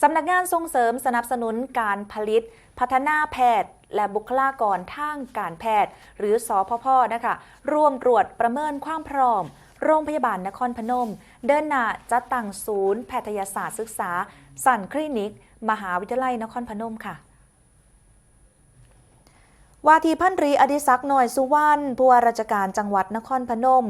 สำนักงานส่งเสริมสนับสนุนการผลิตพัฒนาแพทย์และบุคลากรทางการแพทย์หรือสพพ.นะคะร่วมตรวจประเมินความพร้อมโรงพยาบาลนครพนมเดินหน้าจัดตั้งศูนย์แพทยศาสตร์ศึกษาสันคลินิกมหาวิทยาลัยนครพนมค่ะว่าที่พันตรีอดิศักดิ์หน่อยสุวรรณผู้ว่าราชการจังหวัดนครพนม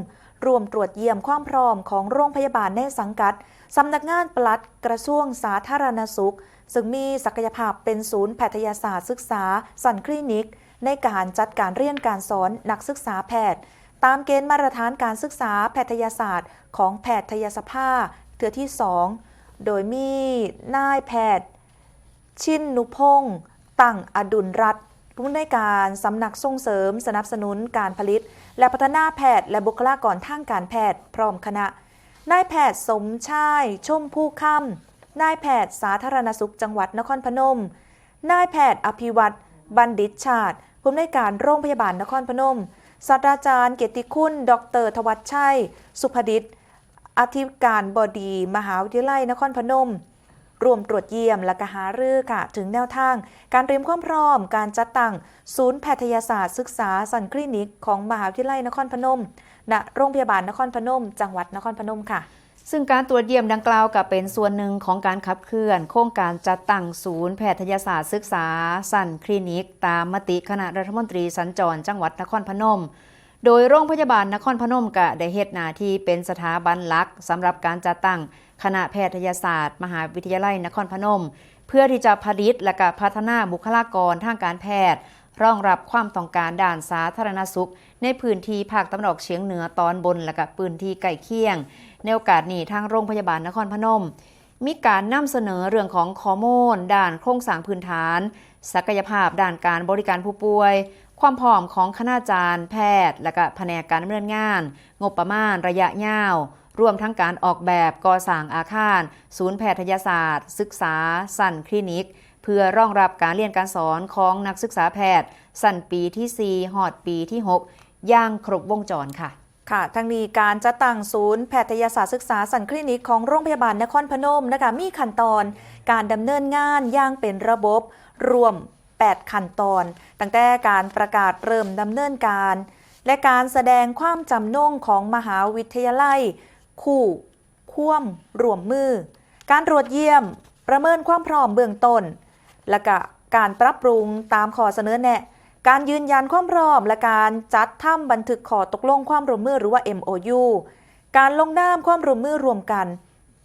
รวมตรวจเยี่ยมความพร้อมของโรงพยาบาลในสังกัดสำนักงานปลัดกระทรวงสาธารณสุขซึ่งมีศักยภาพเป็นศูนย์แพทยศาสตร์ศึกษาสันคลินิกในการจัดการเรียนการสอนนักศึกษาแพทย์ตามเกณฑ์มาตรฐานการศึกษาแพทยศาสตร์ของแพทยสภาเทือที่ 2โดยมีนายแพทย์ชินนุพงศ์ตั้งอดุลรัตน์ผู้อำนวยการสำนักส่งเสริมสนับสนุนการผลิตและพัฒนาแพทย์และบุคลากรทางการแพทย์พร้อมคณะนายแพทย์สมชายชมผู้ค่ำนายแพทย์สาธารณสุขจังหวัดนครพนมนายแพทย์อภิวัตรบัณฑิตชาติผู้อำนวยการโรงพยาบาลนครพนมศาสตราจารย์เกียรติคุณดร.ทวัชชัยสุภดิษฐ์อธิการบดีมหาวิทยาลัยนครพนมรวมตรวจเยี่ยมและหารือค่ะถึงแนวทางการเตรียมความพร้อมการจัดตั้งศูนย์แพทยศาสตร์ศึกษาสันคลินิกของมหาวิทยาลัยนครพนมณโรงพยาบาลนครพนมจังหวัดนครพนมค่ะซึ่งการตรวจเยี่ยมดังกล่าวก็เป็นส่วนหนึ่งของการขับเคลื่อนโครงการจัดตั้งศูนย์แพทยศาสตร์ศึกษาสันคลินิกตามมติคณะรัฐมนตรีสัญจรจังหวัดนครพนมโดยโรงพยาบาลนครพนมก็ได้เฮ็ดหน้าที่เป็นสถาบันหลักสำหรับการจัดตั้งคณะแพทยศาสตร์มหาวิทยาลัยนครพนมเพื่อที่จะผลิตและก็พัฒนาบุคลากรทางการแพทย์รองรับความต้องการด้านสาธารณสุขในพื้นที่ภาคตะวันออกเฉียงเหนือตอนบนและก็พื้นที่ใกล้เคียงในโอกาสนี้ทางโรงพยาบาลนครพนมมีการนำเสนอเรื่องของข้อมูลด้านโครงสร้างพื้นฐานศักยภาพด้านการบริการผู้ป่วยความพร้อมของคณาจารย์แพทย์และก็แผนกการดำเนินงานงบประมาณระยะยาวรวมทั้งการออกแบบก่อสร้างอาคารศูนย์แพทยศาสตร์ศึกษาสันคลินิกเพื่อรองรับการเรียนการสอนของนักศึกษาแพทย์สั้นปีที่4ฮอดปีที่6อย่างครบวงจรค่ะทั้งนี้การจัดตั้งศูนย์แพทยศาสตร์ศึกษาสันคลินิกของโรงพยาบาลนครพนมนะคะมีขั้นตอนการดำเนินงานอย่างเป็นระบบรวม8ขั้นตอนตั้งแต่การประกาศเริ่มดำเนินการและการแสดงความจำนงของมหาวิทยาลัยคู่ควมรวมมือการตรวจเยี่ยมประเมินความพร้อมเบื้องต้นและก็การปรับปรุงตามข้อเสนอแนะการยืนยันความพร้อมและการจัดทำบันทึกข้อตกลงความร่วมมือหรือว่า MOU การลงนามความร่วมมือรวมกัน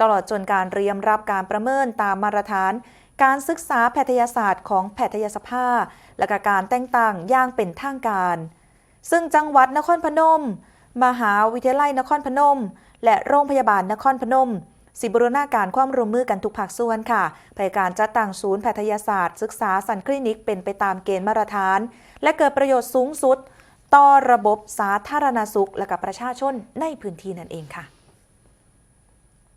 ตลอดจนการเตรียมรับการประเมินตามมาตรฐานการศึกษาแพทยศาสตร์ของแพทยสภาและการแต่งตั้งอย่างเป็นทางการซึ่งจังหวัดนครพนมมหาวิทยาลัยนครพนมและโรงพยาบาลนครพนมสิบูรณาการความร่วมมือกันทุกภาคส่วนค่ะภายการจัดตั้งศูนย์แพทยศาสตร์ศึกษาสันคลินิกเป็นไปตามเกณฑ์มาตรฐานและเกิดประโยชน์สูงสุดต่อระบบสาธารณสุขและกับประชาชนในพื้นที่นั่นเองค่ะ